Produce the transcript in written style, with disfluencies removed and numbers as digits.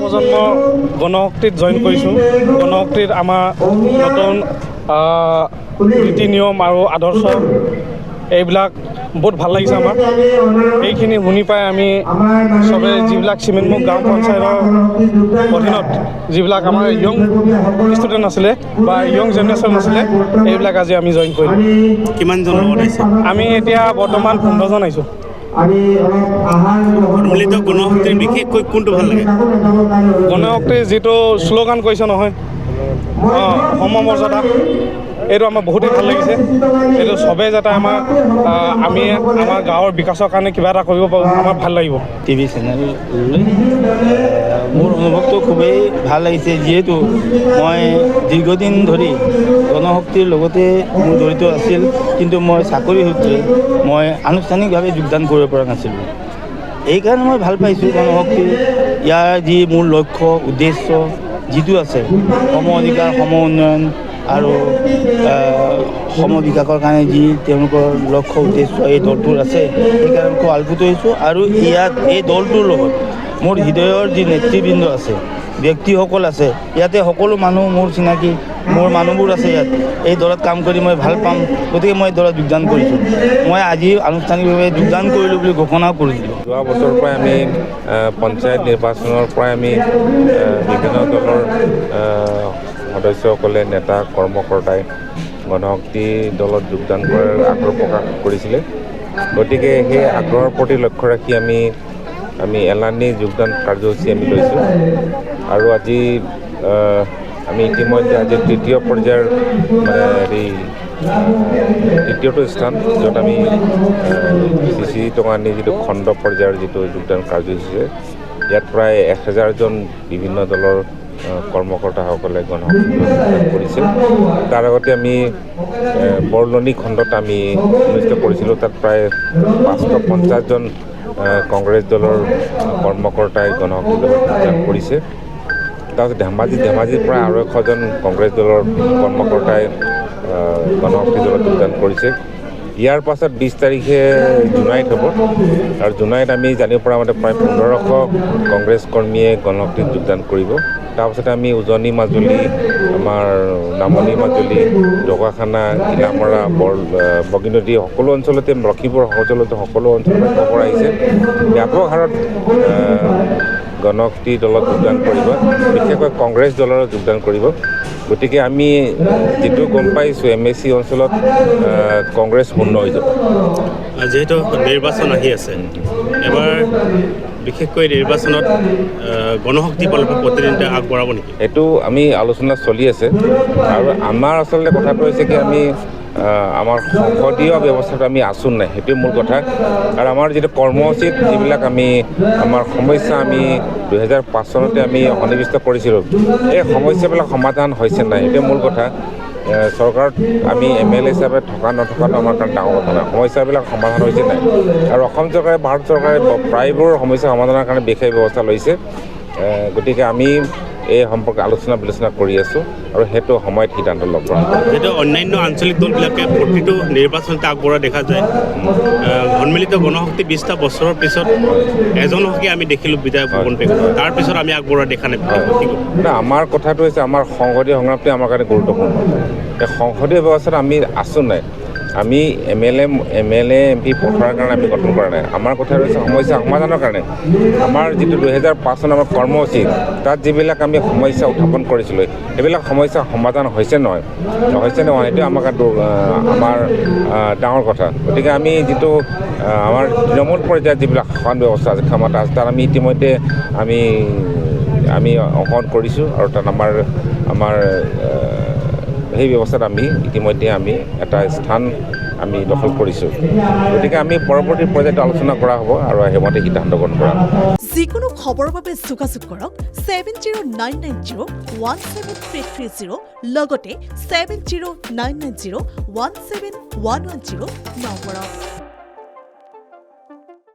প্ৰজন্মৰ গণশক্তিত জইন কৰিছোঁ। গণশক্তিত আমাৰ নতুন নীতি নিয়ম আৰু আদৰ্শ এইবিলাক বহুত ভাল লাগিছে আমাৰ। এইখিনি শুনি পাই আমি চবে যিবিলাক চিমেণ্টমুখ গাঁও পঞ্চায়তৰ অধীনত যিবিলাক আমাৰ য়ং ষ্টুডেণ্ট আছিলে বা য়ং জেনেৰেশ্যন আছিলে, এইবিলাক আজি আমি জইন কৰিলোঁ। কিমানজন লগত আহিছে? আমি এতিয়া বৰ্তমান 15জন আহিছোঁ। সন্মিলিত গণশক্তিৰ বিশেষকৈ কোনটো ভাল লাগে? গণশক্তিৰ যিটো শ্লোগান কৰিছে নহয়, সমমৰ্যাদা, এইটো আমাৰ বহুতেই ভাল লাগিছে। এইটো চবেই যাতে আমি আমাৰ গাঁৱৰ বিকাশৰ কাৰণে কিবা এটা কৰিব পাৰোঁ, আমাৰ ভাল লাগিব। টিভি চেনেললৈ মোৰ অনুভৱটো খুবেই ভাল লাগিছে, যিহেতু মই দীৰ্ঘদিন ধৰি গণশক্তিৰ লগতে মোৰ জড়িত আছিল, কিন্তু মই চাকৰি সূত্ৰে মই আনুষ্ঠানিকভাৱে যোগদান কৰিব পৰা নাছিলোঁ। এইকাৰণে মই ভাল পাইছোঁ গণশক্তিৰ ইয়াৰ যি মোৰ লক্ষ্য উদ্দেশ্য যিটো আছে, সম অধিকাৰ সম উন্নয়ন আৰু সম বিকাশৰ কাৰণে যি তেওঁলোকৰ লক্ষ্য উদ্দেশ্য এই দলটোৰ আছে, সেইকাৰণে খুব আলপুত হৈছোঁ। আৰু ইয়াত এই দলটোৰ লগত মোৰ হৃদয়ৰ যি নেতৃবৃন্দ আছে, ব্যক্তিসকল আছে, ইয়াতে সকলো মানুহ মোৰ চিনাকি, মোৰ মানুহবোৰ আছে ইয়াত। এই দলত কাম কৰি মই ভাল পাম, গতিকে মই দলত যোগদান কৰিছোঁ। মই আজি আনুষ্ঠানিকভাৱে যোগদান কৰিলোঁ বুলি ঘোষণাও কৰিছিলোঁ। যোৱা বছৰৰ পৰাই আমি পঞ্চায়ত নিৰ্বাচনৰ পৰাই আমি বিভিন্ন দলৰ সদস্যসকলে, নেতা কৰ্মকৰ্তাই গণশক্তি দলত যোগদান কৰাৰ আগ্ৰহ প্ৰকাশ কৰিছিলে। গতিকে সেই আগ্ৰহৰ প্ৰতি লক্ষ্য ৰাখি আমি এলানি যোগদান কাৰ্যসূচী আমি লৈছোঁ। আৰু আজি আমি ইতিমধ্যে আজি তৃতীয় পৰ্যায়ৰ তৃতীয়টো স্থান, য'ত আমি CC টঙানী যিটো খণ্ড পৰ্যায়ৰ যিটো যোগদান কাৰ্যসূচী, ইয়াত প্ৰায় 1000জন বিভিন্ন দলৰ কৰ্মকৰ্তাসকলে গণশক্তি যোগদান কৰিছিল। তাৰ আগতে আমি বৰলনি খণ্ডত আমি অনুষ্ঠিত কৰিছিলোঁ, তাত প্ৰায় 550জন কংগ্ৰেছ দলৰ কৰ্মকৰ্তাই গণশক্তি দলত যোগদান কৰিছে। তাৰপিছত ধেমাজিৰ প্ৰায় 250জন কংগ্ৰেছ দলৰ কৰ্মকৰ্তাই গণশক্তি দলত যোগদান কৰিছে। ইয়াৰ পাছত 20 তাৰিখে জোনাইত হ'ব, আৰু জোনাইত আমি জানিব পৰা মতে প্ৰায় 1500 কংগ্ৰেছ কৰ্মীয়ে গণশক্তিত যোগদান কৰিব। তাৰপাছতে আমি উজনি মাজুলী, আমাৰ নামনি মাজুলী, ঢকুৱাখানা, ঘিলামৰা, বগীনদী সকলো অঞ্চলতে, লখিমপুৰ অঞ্চলতে সকলো অঞ্চলতে খবৰ আহিছে ব্যাপক হাৰত গণশক্তি দলত যোগদান কৰিব, বিশেষকৈ কংগ্ৰেছ দলৰ যোগদান কৰিব। গতিকে আমি যিটো গম পাইছোঁ, MSC অঞ্চলত কংগ্ৰেছ শূন্য হৈ যাব। যিহেতু নিৰ্বাচন আহি আছে, এবাৰ বিশেষকৈ নিৰ্বাচনত গণশক্তি ফালৰ পৰা প্ৰতিদ্বন্দ্বিতা আগবঢ়াব নেকি? এইটো আমি আলোচনা চলি আছে। আৰু আমাৰ আচলতে কথাটো হৈছে কি, আমি আমাৰ সংসদীয় ব্যৱস্থাটো আমি আছোঁ নাই, সেইটোৱে মূল কথা। আৰু আমাৰ যিটো কৰ্মসূচীত যিবিলাক আমাৰ সমস্যা আমি 2005 চনতে আমি সন্নিৱিষ্ট কৰিছিলোঁ, এই সমস্যাবিলাক সমাধান হৈছে নাই, সেইটোৱে মূল কথা। চৰকাৰত আমি MLA হিচাপে থকা নথকাটো আমাৰ কাৰণে ডাঙৰ কথা নাই, সমস্যাবিলাক সমাধান হৈছে নাই। আৰু অসম চৰকাৰে, ভাৰত চৰকাৰে প্ৰায়বোৰ সমস্যা সমাধানৰ কাৰণে বিশেষ ব্যৱস্থা লৈছে। গতিকে আমি এই সম্পৰ্কে আলোচনা বিলোচনা কৰি আছোঁ, আৰু সেইটো সময়ত সিদ্ধান্ত ল'ব পৰা হ'ব। যিহেতু অন্যান্য আঞ্চলিক দলবিলাকে প্ৰতিটো নিৰ্বাচনতে আগবঢ়া দেখা যায়, সন্মিলিত গণশক্তি 20টা বছৰৰ পিছত এজনকে আমি দেখিলোঁ বিধায়ক ভৱন পেগুৱা, তাৰপিছত আমি আগবঢ়া দেখা নাই। আমাৰ কথাটো হৈছে, আমাৰ সংসদীয় সংগ্ৰামটোৱে আমাৰ কাৰণে গুৰুত্বপূৰ্ণ। এই সংসদীয় ব্যৱস্থাত আমি আছোঁ নাই, আমি MLA MP পঠোৱাৰ কাৰণে আমি গঠন কৰা নাই। আমাৰ কথা হৈছে সমস্যা সমাধানৰ কাৰণে। আমাৰ যিটো 2005 চনৰ আমাৰ কৰ্মসূচী, তাত যিবিলাক আমি সমস্যা উত্থাপন কৰিছিলোঁ, সেইবিলাক সমস্যা সমাধান হৈছে নহয়, সেইটোৱে আমাৰ ডাঙৰ কথা। গতিকে আমি যিটো আমাৰ তৃণমূল পৰ্যায়ত যিবিলাক শাসন ব্যৱস্থা আছে, ক্ষমতা আছে, তাত আমি ইতিমধ্যে আমি অংশগ্ৰহণ কৰিছোঁ, আৰু তাত আমাৰ সেই ব্যৱস্থাত আমি ইতিমধ্যে এটা স্থান আমি দখল কৰিছোঁ। গতিকে আমি পৰৱৰ্তী পৰ্যায়ত আলোচনা কৰা হ'ব, আৰু সেইমতে সিদ্ধান্ত গ্ৰহণ কৰা হ'ব। যিকোনো খবৰৰ বাবে যোগাযোগ কৰক 7099017330, লগতে 7099017110 নম্বৰত।